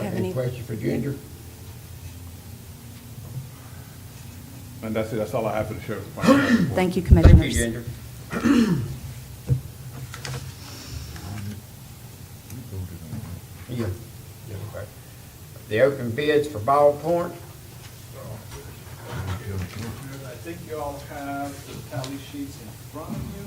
have Any any? questions for Ginger? And that's it, that's all I have for the sheriff's department. Thank you, Thank you, Commissioners. Ginger. Yeah. Okay. The open bids for ballpoint, I think you all have the tally sheets in front of you.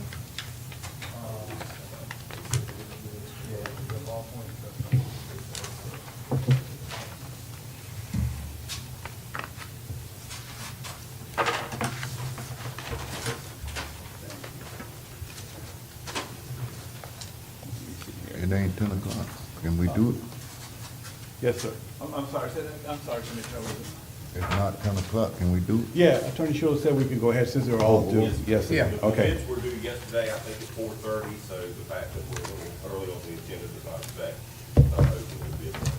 It ain't 10 o'clock. Can we do it? Yes, sir. I'm sorry, say that, I'm sorry, Commissioner. It's not 10 o'clock. Can we do it? Yeah, Attorney Schuler said we could go ahead since they're all due. Yes, sir. Yeah. The Okay. bids were due yesterday, I think it's 4:30, so the fact that we're a little early on the agenda does not affect opening the bid right now.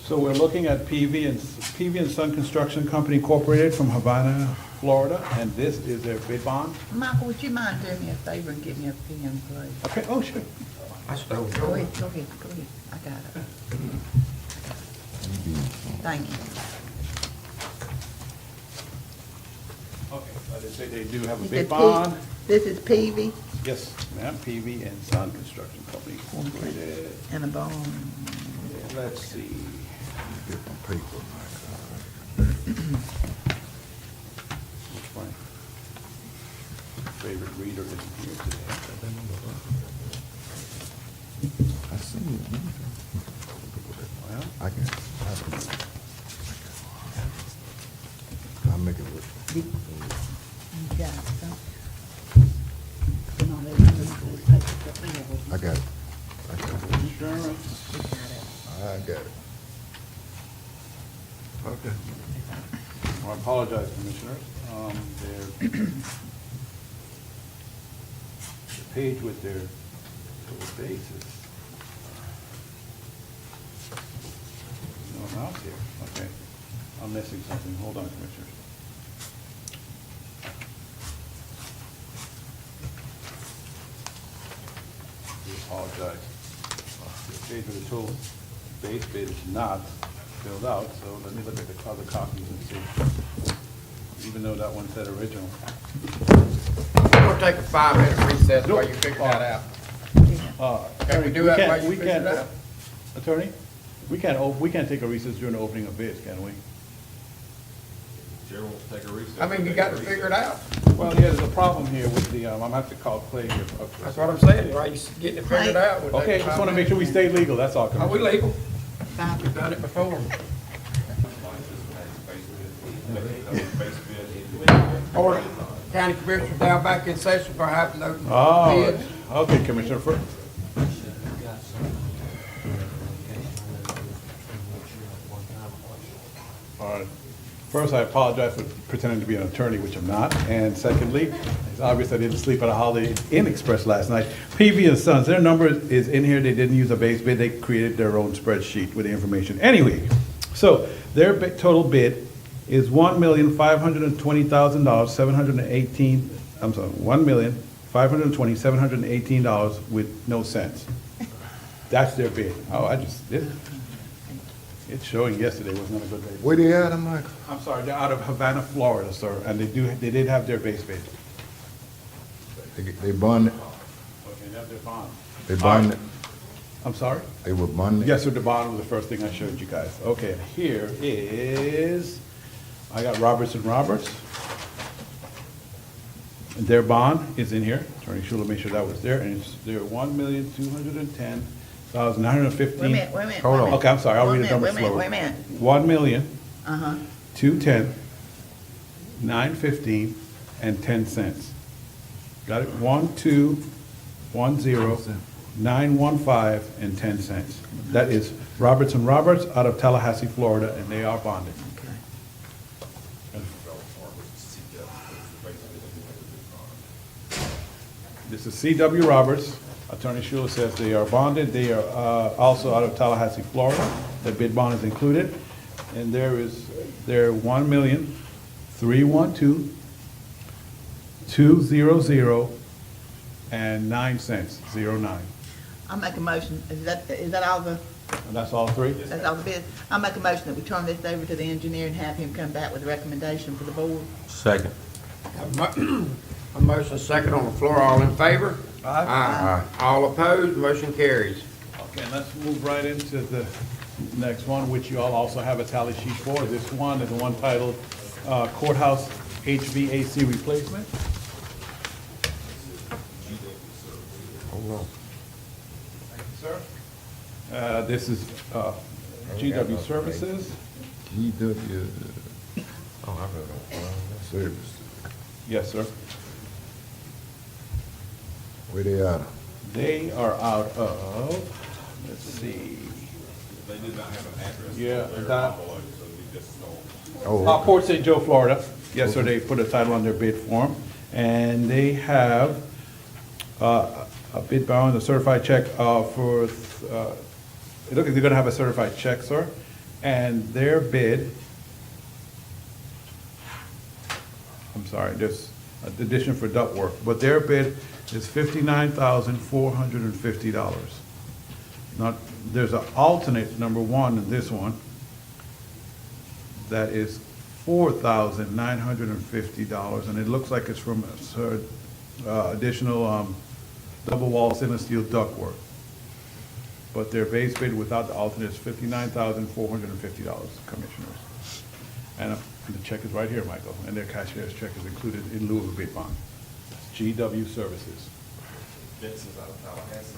So we're looking at PV and Son Construction Company Incorporated from Havana, Florida, and this is their bid bond. Michael, would you mind doing me a favor and give me a pen, please? Okay, oh, sure. I stole Go yours. ahead, go ahead, go ahead. I got it. Thank you. Okay, so they say they do have a You bid said bond. This is PV Yes, ma'am, PV and Son Construction Company Incorporated. and a bond. Let's see. Get my paper, my Which one? Favorite reader isn't here today. I see it. Well, I can. I'll make it work. You got it, don't you? No, there's another paper that we have. I got it. I got it. insurance. We got it. I got it. Okay. Well, I apologize, Commissioners. The page with their total basis. No mouse here, okay. I'm missing something. Hold on, Commissioners. I apologize. The page with the total base bid is not filled out, so let me look at the other copies and see. Even though that one said original. We're gonna take a 5-minute recess while you figure that out. Can we do that while you we figure can't- it out? Attorney, we can't take a recess during the opening of bids, can we? Chair wants to take a recess. I mean, you got to figure it out. Well, yeah, there's a problem here with the, I'm gonna have to call Clay here. That's what I'm saying, while you getting it figured out. we'll take Okay, a just 5 wanna make sure we minutes. stay legal, that's all, Are we Commissioner. legal? We've done it before. Or county commissioners now back in session for having open Oh, bids. okay, Commissioner, all right. First, I apologize for pretending to be an attorney, which I'm not. And secondly, it's obvious I didn't sleep at a Holiday Inn Express last night. PV and Sons, their number is in here. They didn't use a base bid. They created their own spreadsheet with the information. Anyway, so their total bid is $1,520,718, I'm sorry, $1,520,718 with no cents. That's their bid. Oh, it's showing yesterday was not a good day. Where they at, Michael? I'm sorry, they're out of Havana, Florida, sir, and they did have their base bid. They bonded. Okay, they have their bond. They bonded. I'm sorry? They were bonded. Yes, sir, the bond was the first thing I showed you guys. Okay, here is, I got Roberts and Roberts. And their bond is in here. Attorney Schuler made sure that was there, and it's their $1,210,915. Wait a minute, wait a minute. Hold wait a on. minute. Okay, I'm sorry, I'll Wait a read the minute, number slower. Wait a minute, 1,210,915 and 10 cents. Got it? 1,210,915 and 10 cents. That is Roberts and Roberts out of Tallahassee, Florida, and they are bonded. This is C.W. Roberts. Attorney Schuler says they are bonded. They are also out of Tallahassee, Florida. The bid bond is included. And they're 1,312,200 and 9 cents, 09. I'll make a motion. Is that all the And that's all three? That's all the bid. I'll make a motion that we turn this over to the engineer and have him come back with a recommendation for the board. Second. A motion second on the floor, all in favor? Aye. All opposed, motion carries. Okay, let's move right into the next one, which you all also have a tally sheet for. This one is the one titled Courthouse HVAC Replacement. Thank you, sir. This is GW Services. GW. Oh, I heard of service. Yes, sir. Where they at? They are out of, let's see, They did not have an address. Yeah, They're that- below, so we just don't. Oh, Port St. Joe, Florida. Yes, sir, they put a title on their bid form, and they have a bid bound, a certified check for, it looks like they're gonna have a certified check, sir, and their bid, I'm sorry, there's an addition for ductwork, but their bid is $59,450. Now, there's an alternate, number one, in this one, that is $4,950, and it looks like it's from additional double wall stainless steel ductwork. But their base bid without the alternate is $59,450, Commissioners. And the check is right here, Michael, and their cashier's check is included in lieu of a bid bond. GW Services. Benson's out of Tallahassee.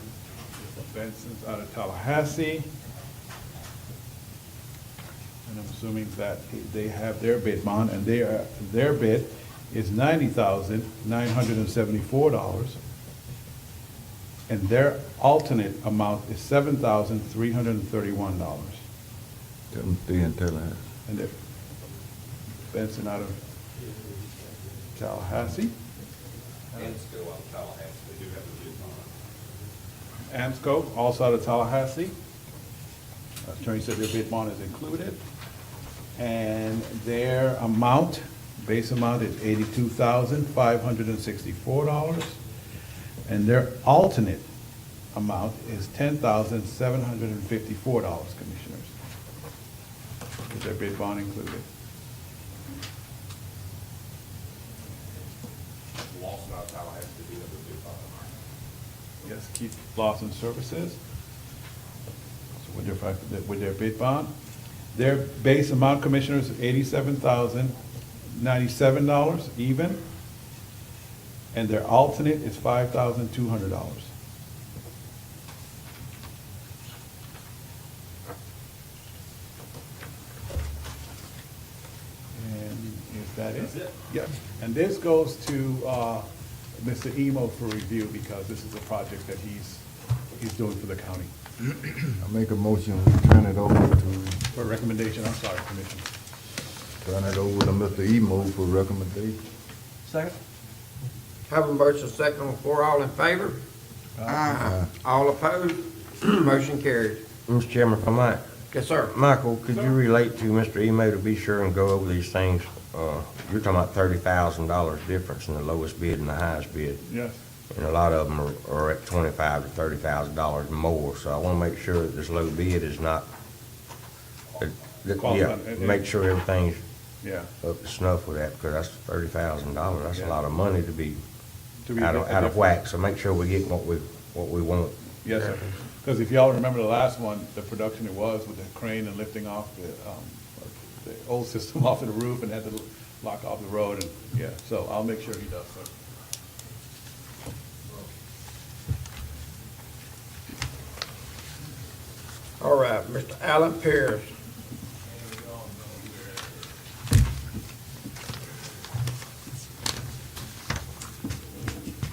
Benson's out of Tallahassee. And I'm assuming that they have their bid bond, and their bid is $90,974. And their alternate amount is $7,331. tell them stay in Tallahassee. And they're Benson out of Tallahassee. And still out of Tallahassee, they do have a bid bond. Amsco, also out of Tallahassee. Attorney said their bid bond is included. And their amount, base amount is $82,564. And their alternate amount is $10,754, Commissioners. Is their bid bond included? Lawson out of Tallahassee, they do have a bid bond. Yes, Keith Lawson Services. So with their bid bond, their base amount, Commissioners, is $87,097 even, and their alternate is $5,200. And is that it? That's it. Yes, and this goes to Mr. Emo for review, because this is a project that he's doing for the county. I make a motion, we turn it over to, For recommendation, I'm sorry, Commissioner. turn it over to Mr. Emo for recommendation. Second. Have a motion second on the floor, all in favor? Aye. All opposed, motion carries. Mr. Chairman, if I might, Yes, sir. Michael, could you relate to Mr. Emo to be sure and go over these things? You're talking about $30,000 difference in the lowest bid and the highest bid. Yes. And a lot of them are at $25,000 to $30,000 more, so I want to make sure that this low bid is not, yeah, Qualified. make sure everything's Yeah. up to snuff with that, because that's $30,000. That's a Yeah. lot of money to be To be out a of difference. whack, so make sure we get what we want. Yes, sir. Because if y'all remember the last one, the production it was with the crane and lifting off the old system off of the roof and had to lock off the road, and, yeah, so I'll make sure he does, sir. All right, Mr. Alan Pierce.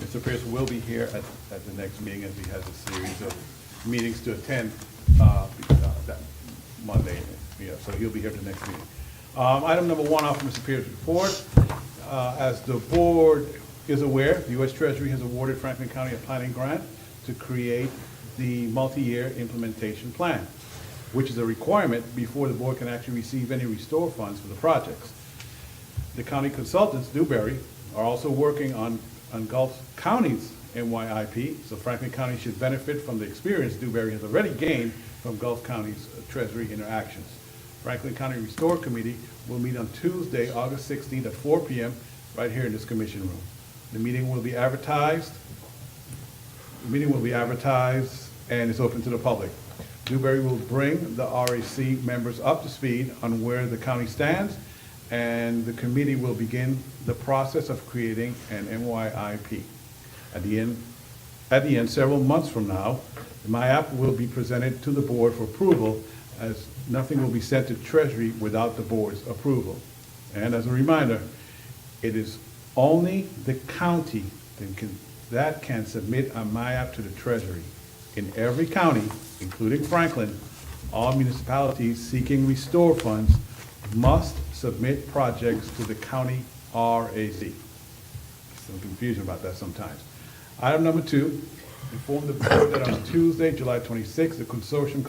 Mr. Pierce will be here at the next meeting, as he has a series of meetings to attend that Monday. Yeah, so he'll be here at the next meeting. Item number one off Mr. Pierce's report. As the board is aware, the U.S. Treasury has awarded Franklin County a planning grant to create the multi-year implementation plan, which is a requirement before the board can actually receive any restore funds for the projects. The county consultants, Dewberry, are also working on Gulf County's NYIP, so Franklin County should benefit from the experience Dewberry has already gained from Gulf County's Treasury interactions. Franklin County Restore Committee will meet on Tuesday, August 16th at 4 p.m. right here in this commission room. The meeting will be advertised. And it's open to the public. Dewberry will bring the RAC members up to speed on where the county stands, and the committee will begin the process of creating an NYIP. At the end, several months from now, the MyApp will be presented to the board for approval, as nothing will be sent to Treasury without the board's approval. And as a reminder, it is only the county that can submit a MyApp to the Treasury. In every county, including Franklin, all municipalities seeking restore funds must submit projects to the county RAC. Some confusion about that sometimes. Item number 2, inform the board that on Tuesday, July 26th, the consortium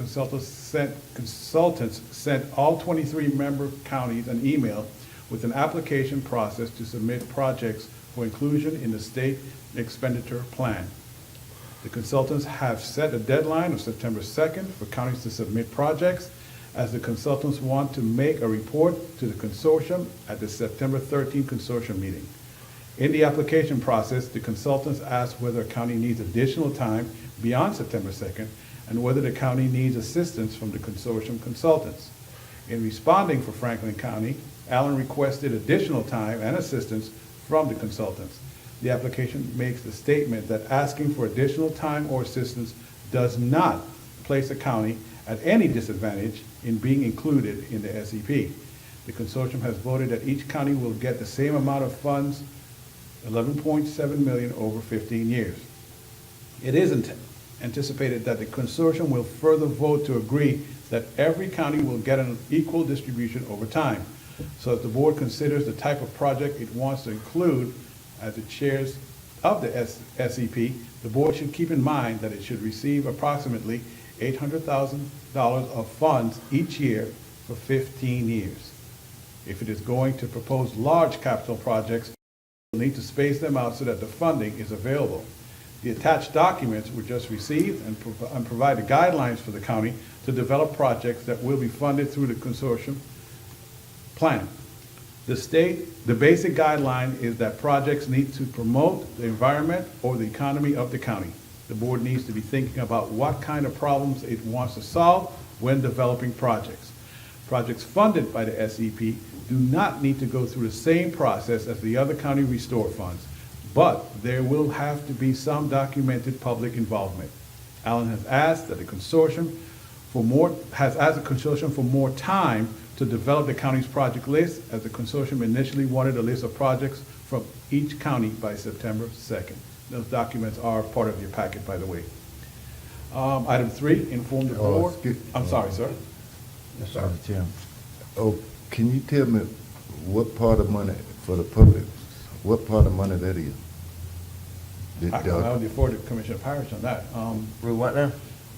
consultants sent all 23 member counties an email with an application process to submit projects for inclusion in the state expenditure plan. The consultants have set a deadline of September 2nd for counties to submit projects, as the consultants want to make a report to the consortium at the September 13th consortium meeting. In the application process, the consultants ask whether a county needs additional time beyond September 2nd and whether the county needs assistance from the consortium consultants. In responding for Franklin County, Allen requested additional time and assistance from the consultants. The application makes the statement that asking for additional time or assistance does not place a county at any disadvantage in being included in the SEP. The consortium has voted that each county will get the same amount of funds, $11.7 million over 15 years. It is anticipated that the consortium will further vote to agree that every county will get an equal distribution over time. So as the board considers the type of project it wants to include as the chairs of the SEP, the board should keep in mind that it should receive approximately $800,000 of funds each year for 15 years. If it is going to propose large capital projects, it will need to space them out so that the funding is available. The attached documents were just received and provide the guidelines for the county to develop projects that will be funded through the consortium plan. The basic guideline is that projects need to promote the environment or the economy of the county. The board needs to be thinking about what kind of problems it wants to solve when developing projects. Projects funded by the SEP do not need to go through the same process as the other county restore funds, but there will have to be some documented public involvement. Allen has asked the consortium for more time to develop the county's project list, as the consortium initially wanted a list of projects from each county by September 2nd. Those documents are part of your packet, by the way. Item 3, inform the board. I'm sorry, sir. Yes, sir. Mr. Chairman. Oh, can you tell me what part of money for the public, what part of money that is? I would defer to Commissioner Parrish on that. We what now?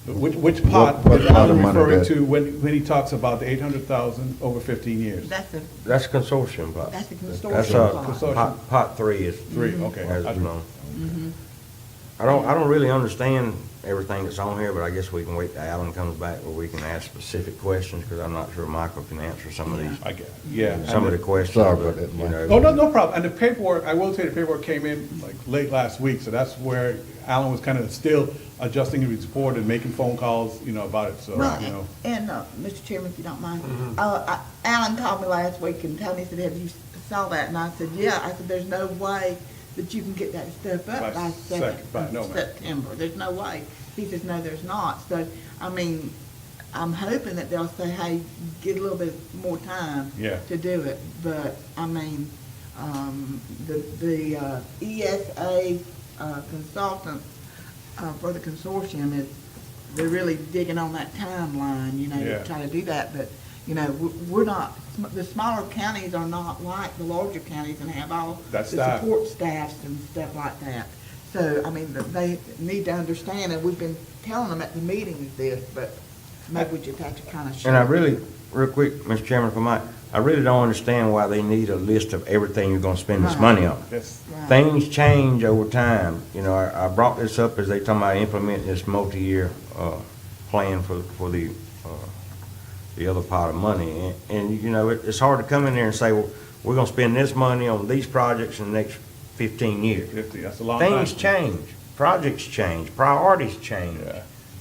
Which part What is part Allen of money referring that- to when he talks about the 800,000 over 15 years? That's consortium pot. That's the That's, consortium pot. Consortium. pot 3 is, 3, okay. as known. I don't really understand everything that's on here, but I guess we can wait till Alan comes back where we can ask specific questions, because I'm not sure Michael can answer some of these, I get, yeah. some of the questions. Sorry about but, that, you Mike. know. Oh, no problem. And the paperwork, I will say the paperwork came in like late last week, so that's where Alan was kind of still adjusting his report and making phone calls, about it, so, Well, you know. and, Mr. Chairman, if you don't mind, Alan called me last week and told me, he said, have you saw that? And I said, yeah. I said, there's no way that you can get that stuff By up by second, no, ma'am. September. There's no way. He says, no, there's not. So, I mean, I'm hoping that they'll say, hey, get a little bit more time Yeah. to do it. But, I mean, the ESA consultants for the consortium they're really digging on that timeline, Yeah. to try to do that. But, we're not, the smaller counties are not like the larger counties and have all the That staff. support staffs and stuff like that. So, I mean, they need to understand, and we've been telling them at the meetings this, but maybe we just have to kind of show. And I really, real quick, Mr. Chairman, if I might, I really don't understand why they need a list of everything you're gonna spend this Right. money on. That's, Right. Things change over time. You know, I brought this up as they talking about implementing this multi-year, plan for the other pot of money. And, you know, it's hard to come in there and say, well, we're gonna spend this money on these projects in the next 15 years. 50, that's a long time. Things change, projects change, priorities change.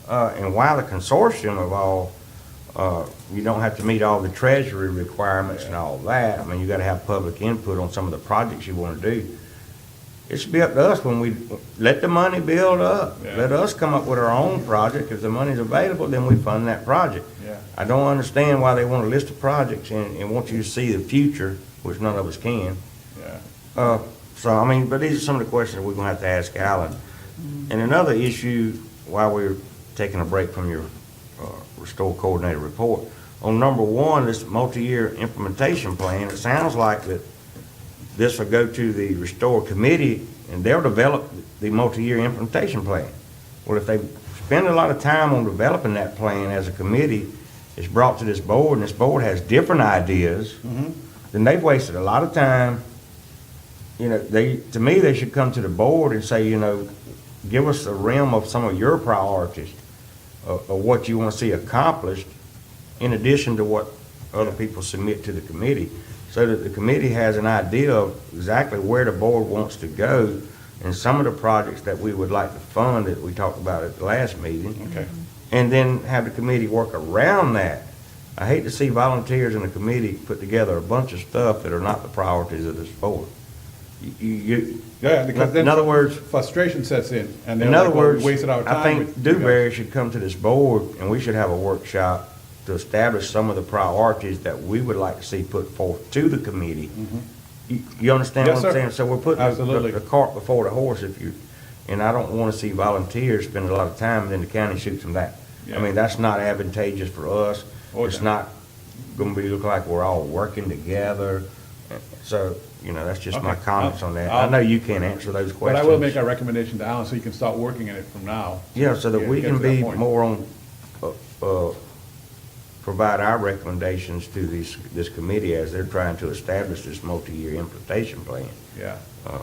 Yeah. And while the consortium of all, you don't have to meet all the treasury requirements and all that. I mean, you gotta have public input on some of the projects you wanna do. It should be up to us when we, let the money build up. Yeah. Let us come up with our own project. If the money's available, then we fund that project. Yeah. I don't understand why they want a list of projects and want you to see the future, which none of us can. Yeah. So, I mean, but these are some of the questions we're gonna have to ask Alan. And another issue, while we're taking a break from your Restore Coordinator report, on number one, this multi-year implementation plan, it sounds like that this will go to the Restore Committee, and they'll develop the multi-year implementation plan. Well, if they spend a lot of time on developing that plan as a committee, it's brought to this board, and this board has different ideas, then they've wasted a lot of time. You know, to me, they should come to the board and say, you know, give us a realm of some of your priorities, of what you want to see accomplished, in addition to what other people submit to the committee, so that the committee has an idea of exactly where the board wants to go, and some of the projects that we would like to fund that we talked about at the last meeting. Okay. And then have the committee work around that. I hate to see volunteers in the committee put together a bunch of stuff that are not the priorities of this board. Yeah, because then In other words, frustration sets in, and they're in other like, well, we words, wasted our time. I think with you guys. Dewberry should come to this board, and we should have a workshop to establish some of the priorities that we would like to see put forth to the committee. You understand Yes, what I'm sir. saying? So we're putting Absolutely. the cart before the horse, and I don't want to see volunteers spend a lot of time, and then the county shoots them down. Yeah. I mean, that's not advantageous for us. Oh, It's no. not gonna look like we're all working together. So, you know, that's just my Okay. comments on that. I I'll- know you can't answer those But questions. I will make a recommendation to Alan, so you can start working on it from now. Yeah, so that Yeah, we get can to that be point. more on, provide our recommendations to this committee as they're trying to establish this multi-year implementation plan. Yeah. Uh,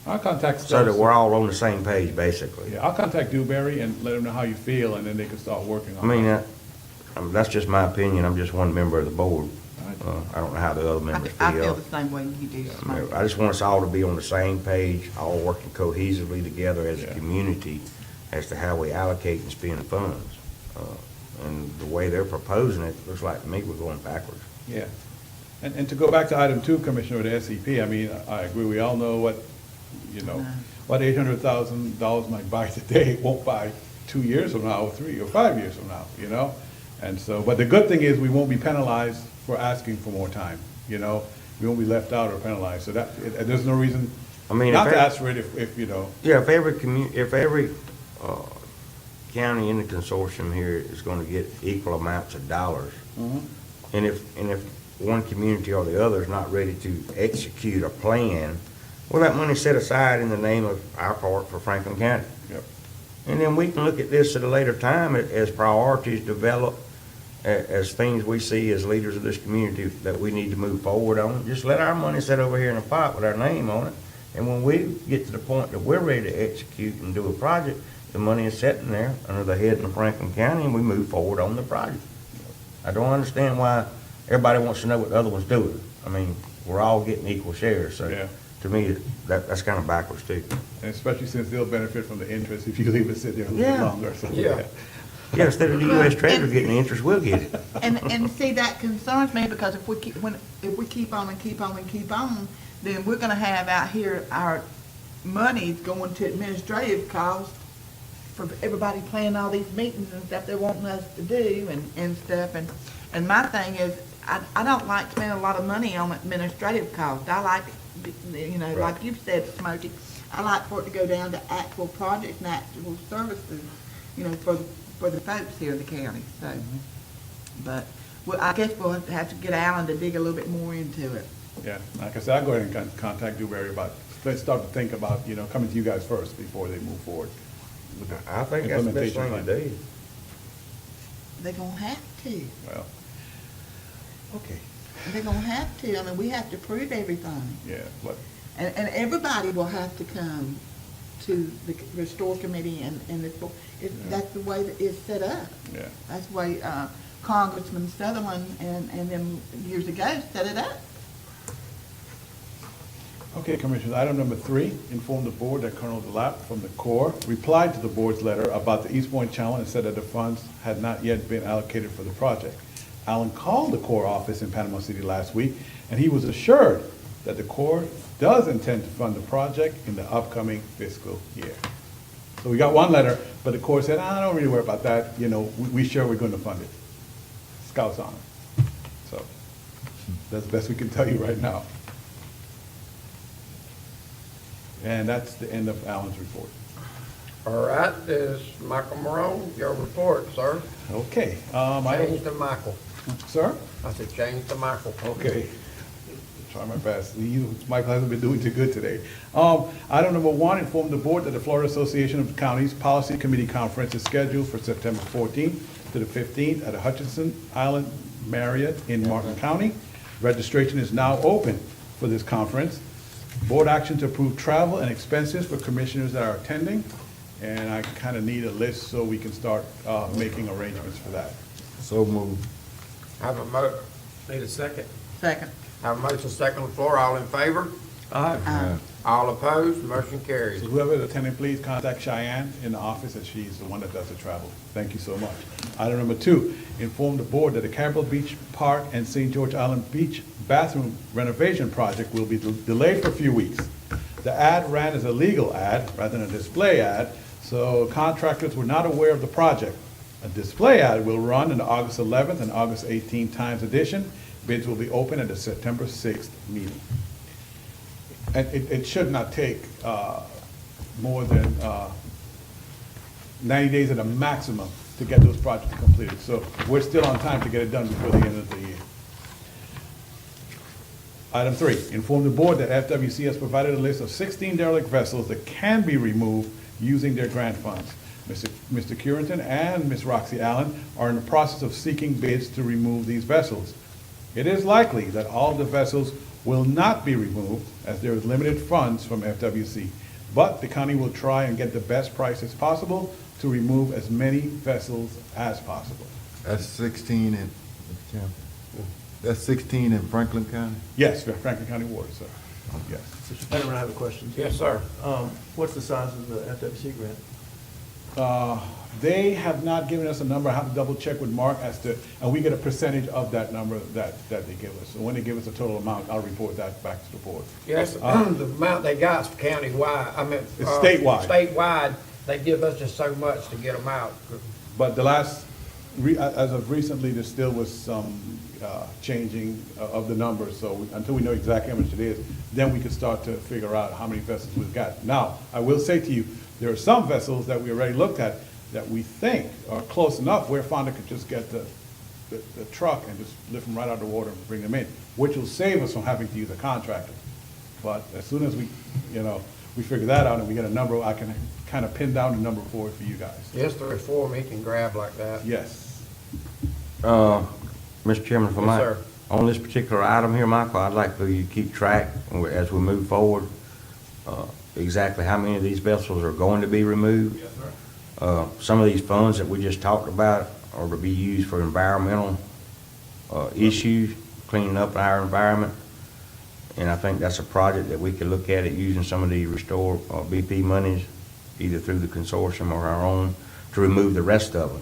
I'll contact. So that we're all on the same page, basically. Yeah, I'll contact Dewberry and let them know how you feel, and then they can start working I on it. mean, that's just my opinion. I'm just one member of the board. I don't know how the other members I feel feel. the same way you do. I mean, I just want us all to be on the same page, all working cohesively together as a Yeah. community as to how we allocate and spend funds. And the way they're proposing it, looks like to me we're going backwards. Yeah. And to go back to item 2, Commissioner, with the SCP, I mean, I agree, we all know what, you know, what $800,000 might buy today won't buy 2 years from now, or 3 or 5 years from now, you know? And so, but the good thing is, we won't be penalized for asking for more time, you know? We won't be left out or penalized, so there's no reason I mean, not if to that- ask for it if, you know, Yeah, if every county in the consortium here is gonna get equal amounts of dollars, and if one community or the other is not ready to execute a plan, well, that money's set aside in the name of our part for Franklin County. Yep. And then we can look at this at a later time as priorities develop, as things we see as leaders of this community that we need to move forward on. Just let our money sit over here in a pot with our name on it. And when we get to the point that we're ready to execute and do a project, the money is sitting there under the head of Franklin County, and we move forward on the project. I don't understand why everybody wants to know what the other one's doing. I mean, we're all getting equal shares, so Yeah. to me, that's kind of backwards too. and especially since they'll benefit from the interest if you leave it sit there a little bit Yeah. longer, so. Yeah. Yeah, instead of the U.S. Treasury getting the interest, we'll get it. And see, that concerns me, because if we keep on and keep on and keep on, then we're gonna have out here our monies going to administrative costs for everybody planning all these meetings and stuff they're wanting us to do and stuff. And my thing is, I don't like spending a lot of money on administrative costs. I like, you know, like you've said, Smokey, I like for it to go down to actual projects and actual services, you know, for the folks here in the county, so. But, well, I guess we'll have to get Alan to dig a little bit more into it. Yeah, like I said, I'll go ahead and contact Dewberry about, let's start to think about, you know, coming to you guys first before they move forward. with the I think that's the best implementation thing to plan. do. They're gonna have to. Well, okay. They're gonna have to, I mean, we have to prove everything. Yeah, but, And everybody will have to come to the Restore Committee and that's the way that it's set up. yeah. That's the way Congressman Sutherland and them years ago set it up. Okay, Commissioners, item number 3, inform the board that Colonel DeLapp from the Corps replied to the board's letter about the East Point Challenge and said that the funds had not yet been allocated for the project. Allen called the Corps office in Panama City last week, and he was assured that the Corps does intend to fund the project in the upcoming fiscal year. So we got one letter, but the Corps said, I don't really worry about that, you know, we sure we're going to fund it. Scouts on it. So that's the best we can tell you right now. And that's the end of Allen's report. All right, is Michael Morone, your report, sir. Okay, Change to Michael. sir? I said change to Michael. Okay. Try my best. Michael hasn't been doing too good today. Item number 1, inform the board that the Florida Association of Counties Policy Committee Conference is scheduled for September 14th to the 15th at the Hutchinson Island Marriott in Martin County. Registration is now open for this conference. Board action to approve travel and expenses for commissioners that are attending. And I kind of need a list so we can start making arrangements for that. So moved. Have a need a second? Second. Have a motion second on the floor, all in favor? Aye. All opposed, motion carries. So whoever is attending, please contact Cheyenne in the office, as she's the one that does the travel. Thank you so much. Item number 2, inform the board that the Campbell Beach Park and St. George Island Beach bathroom renovation project will be delayed for a few weeks. The ad ran as a legal ad rather than a display ad, so contractors were not aware of the project. A display ad will run in the August 11th and August 18th Times edition. Bids will be open at the September 6th meeting. And it should not take more than 90 days at a maximum to get those projects completed. So we're still on time to get it done before the end of the year. Item 3, inform the board that FWC has provided a list of 16 derelict vessels that can be removed using their grant funds. Mr. Curenton and Ms. Roxy Allen are in the process of seeking bids to remove these vessels. It is likely that all the vessels will not be removed as there is limited funds from FWC, but the county will try and get the best prices possible to remove as many vessels as possible. That's 16 in, that's 16 in Franklin County? Yes, Franklin County Water, sir. Yes. Mr. Fetterman, I have a question. Yes, sir. What's the size of the FWC grant? They have not given us a number. I have to double check with Mark as to, and we get a percentage of that number that they give us. So when they give us a total amount, I'll report that back to the board. Yes, the amount they got is countywide, I mean. It's statewide. Statewide, they give us just so much to get them out. But the last, as of recently, there still was some changing of the numbers. So until we know exactly how much it is, then we can start to figure out how many vessels we've got. Now, I will say to you, there are some vessels that we already looked at that we think are close enough where Fonda could just get the truck and just lift them right out of the water and bring them in, which will save us from having to use a contractor. But as soon as we figure that out and we get a number, I can kind of pin down the number for it for you guys. Yes, there are 4 of them he can grab like that. Yes. Mr. Chairman, if I Yes, might, sir. on this particular item here, Michael, I'd like for you to keep track as we move forward, exactly how many of these vessels are going to be removed. Yes, sir. Some of these funds that we just talked about are to be used for environmental issues, cleaning up our environment. And I think that's a project that we could look at using some of the Restore BP monies, either through the consortium or our own, to remove the rest of them.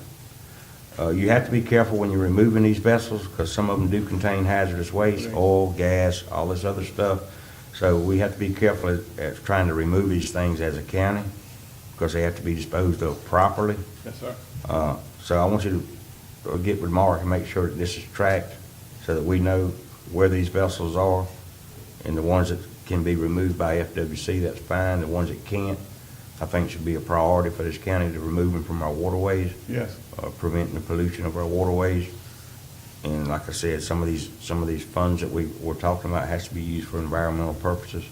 You have to be careful when you're removing these vessels because some of them do contain hazardous waste, oil, gas, all this other stuff. So we have to be careful at trying to remove these things as a county because they have to be disposed of properly. Yes, sir. So I want you to get with Mark and make sure that this is tracked so that we know where these vessels are. And the ones that can be removed by FWC, that's fine. The ones that can't, I think should be a priority for this county to remove them from our waterways, Yes. preventing the pollution of our waterways. And like I said, some of these funds that we're talking about has to be used for environmental purposes.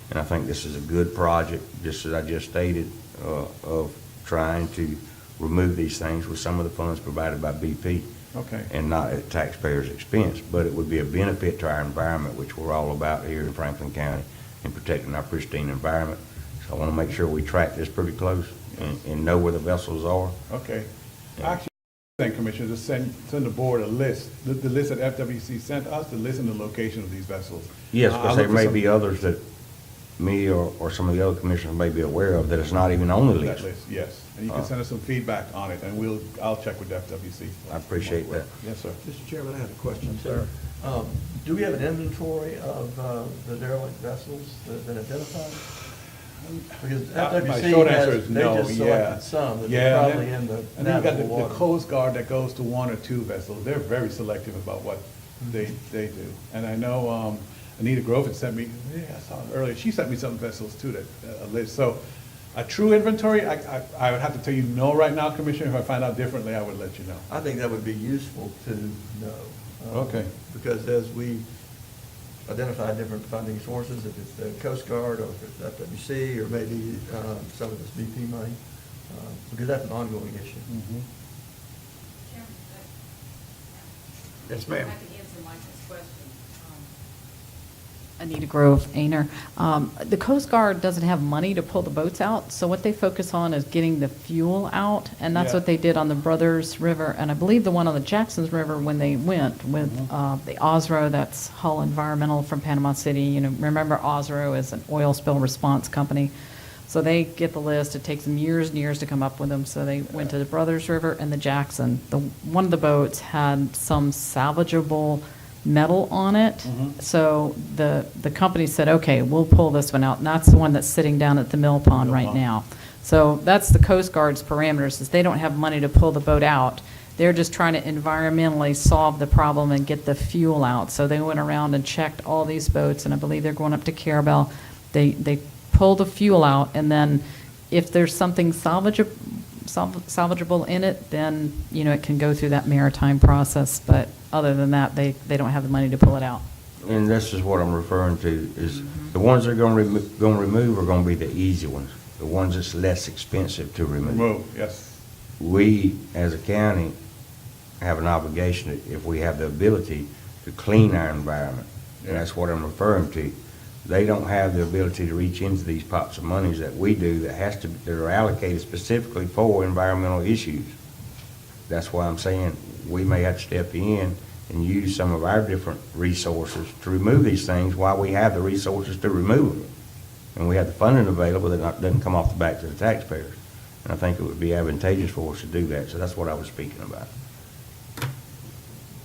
And I think this is a good project, just as I just stated, of trying to remove these things with some of the funds provided by BP. Okay. and not at taxpayers' expense, but it would be a benefit to our environment, which we're all about here in Franklin County, in protecting our pristine environment. So I want to make sure we track this pretty close and know where the vessels are. Okay. Actually, then, Commissioner, just send the board a list, the list that FWC sent us, the list and the location of these vessels. Yes, I'll because there look for may some- be others that me or some of the other commissioners may be aware of that it's not even on the That list. list, yes. And you can send us some feedback on it, and I'll check with FWC. I appreciate that. Yes, sir. Mr. Chairman, I have a question, sir. Do we have an inventory of the derelict vessels that have been identified? Because My FWC short answer has, is they no, just yeah. selected some that Yeah, are and probably then- in the And then you got navigable the water. Coast Guard that goes to 1 or 2 vessels. They're very selective about what they do. And I know Anita Grove had sent me, I saw it earlier, she sent me some vessels too, that, a list. So a true inventory, I would have to tell you no right now, Commissioner. If I find out differently, I would let you know. I think that would be useful to know. Okay. Because as we identify different funding sources, if it's the Coast Guard or if it's FWC or maybe some of this BP money, because that's an ongoing issue. Yes, ma'am. I can answer Mike's question. Anita Grove, Aner. The Coast Guard doesn't have money to pull the boats out, so what they focus on is getting the fuel out, and that's Yeah. what they did on the Brothers River, and I believe the one on the Jacksons River when they went with the Osro, that's Hull Environmental from Panama City. You know, remember Osro is an oil spill response company. So they get the list. It takes them years and years to come up with them. So they went to the Brothers River and the Jackson. One of the boats had some salvageable metal on it. So the company said, okay, we'll pull this one out. And that's the one that's sitting down at the mill pond right now. So that's the Coast Guard's parameters, is they don't have money to pull the boat out. They're just trying to environmentally solve the problem and get the fuel out. So they went around and checked all these boats, and I believe they're going up to Carabel. They pull the fuel out, and then if there's something salvageable in it, then, you know, it can go through that maritime process. But other than that, they don't have the money to pull it out. And this is what I'm referring to, is the ones they're gonna remove are gonna be the easy ones, the ones that's less expensive to remove. Remove, yes. We, as a county, have an obligation, if we have the ability, to clean our environment. And that's what I'm referring to. They don't have the ability to reach into these pots of monies that we do that are allocated specifically for environmental issues. That's why I'm saying we may have to step in and use some of our different resources to remove these things while we have the resources to remove them. And we have the funding available that doesn't come off the back to the taxpayers. And I think it would be advantageous for us to do that. So that's what I was speaking about.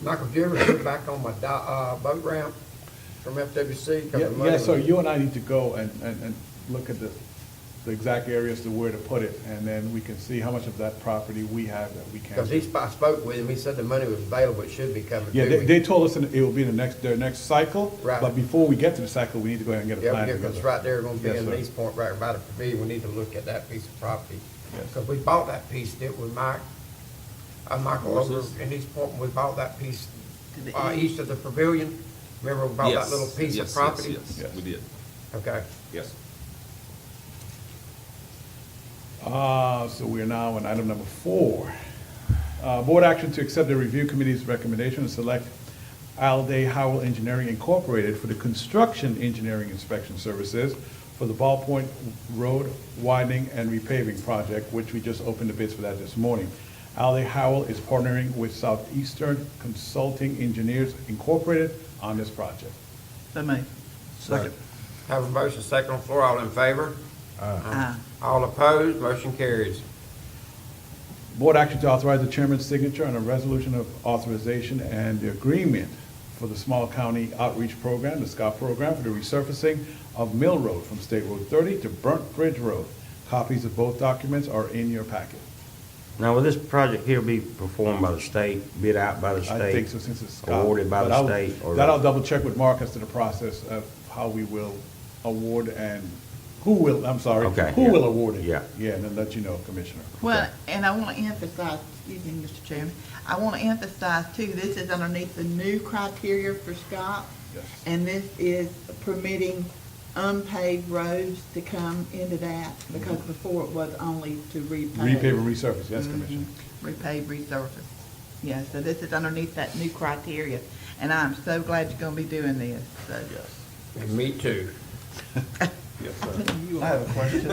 Michael, did you ever get back on my boat ramp from FWC? 'Cause the money Yeah, so was- you and I need to go and look at the exact areas to where to put it, and then we can see how much of that property we have that we can. Because I spoke with him, he said the money was available, it should be coming. Yeah, to me. they told us it will be their next cycle. Right. But before we get to the cycle, we need to go ahead and get a Yeah, plan because it's together. right there, gonna be Yes, in sir. East Point, right by the pavilion, we need to look at that piece of property. Yes. Because we bought that piece, didn't we, Mike? Michael, over in East Point, we bought that piece, east of the pavilion. Remember, we bought that little piece of property? Yes. We did, Okay. yes. So we are now on item number 4. Board action to accept the review committee's recommendation to select Alday Howell Engineering Incorporated for the construction engineering inspection services for the Ballpoint Road widening and repaving project, which we just opened the bids for that this morning. Alday Howell is partnering with Southeastern Consulting Engineers Incorporated on this project. So me. Second. Have a motion, second on the floor, all in favor? Aye. All opposed, motion carries. Board action to authorize the chairman's signature on a resolution of authorization and the agreement for the Small County Outreach Program, the SCOUT program, for the resurfacing of Mill Road from State Road 30 to Burnt Bridge Road. Copies of both documents are in your packet. Now, will this project here be performed by the state, bid out by the state? I think so, since it's SCOUT. Awarded by But the I'll- state, or- That I'll double check with Mark as to the process of how we will award and who will Okay, who yeah. will award it. Yeah. Yeah, and then let you know, Commissioner. Well, and I want to emphasize, excuse me, Mr. Chairman, I want to emphasize too, this is underneath the new criteria for Scott. Yes. And this is permitting unpaved roads to come into that, because before it was only to repave. Repave and resurface, yes, Commissioner. Repave, resurface. Yeah, so this is underneath that new criteria, and I'm so glad you're gonna be doing this, so. And me too. I have a question,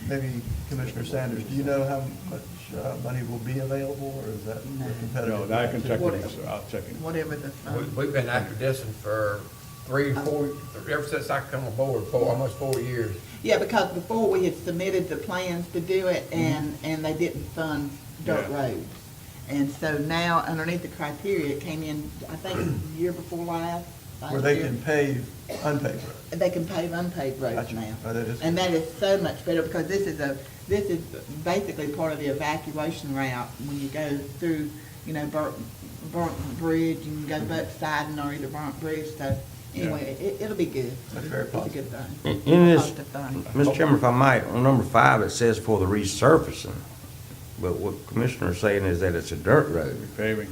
maybe Commissioner Sanders, do you know how much money will be available, or is that a competitive? No, I can check with Whatever. him, sir. I'll check it. Whatever the, We've been after this one for 3, 4, ever since I come aboard, almost 4 years. yeah, because before we had submitted the plans to do it, and they didn't fund dirt Yeah. roads. And so now, underneath the criteria, it came in, I think, the year before last. Where they can pave unpaved roads. They can pave unpaved roads Gotcha. now. Oh, that is And that is so much better, because this is basically part of the evacuation route, when you go through, you know, Burnt Bridge, you can go to both sides or either Burnt Bridge, so, anyway, it'll be good. That's very It's a good thing. In this, Positive thing. Mr. Chairman, if I might, on number 5, it says for the resurfacing, but what Commissioner's saying is that it's a dirt road. Paving.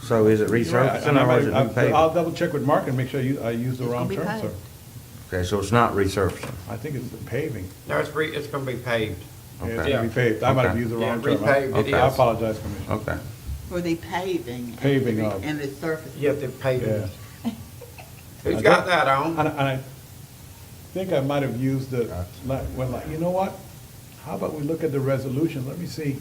So is it You're right. resurfacing or is it new I'll paving? double check with Mark and make sure I use the It's wrong gonna be term, sir. paved. Okay, so it's not resurfacing. I think it's the paving. No, it's gonna be paved. Yeah, It's Okay. gonna be paved. I might have Okay. used the Yeah, wrong term. repaved it I is. apologize, Commissioner. Okay. For the paving. Paving of- And the surface. You have to pave Yeah. it. Who's got that on? And I think I might have used the, you know what? How about we look at the resolution? Let me see.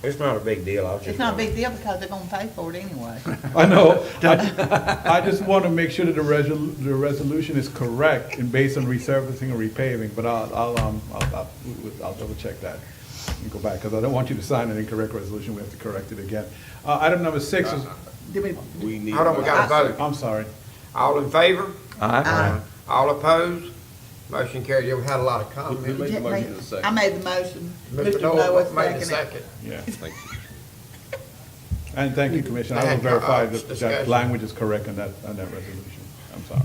It's not a big deal. I was just It's not a wondering. big deal, because they're gonna pay for it anyway. I know. I just want to make sure that the resolution is correct and based on resurfacing or repaving, but I'll double check that and go back, because I don't want you to sign an incorrect resolution. We have to correct it again. Item number 6 is, Did we, Hold on, we gotta vote. I'm sorry. All in favor? Aye. All opposed? Motion carried. You had a lot of comments. Who made the motion in a second? I made the motion. Mr. Noah Noel made the seconded. second. Yeah. Thank you. And thank you, Commissioner. I will Thank you. verify that that Discussion. language is correct on that resolution. I'm sorry.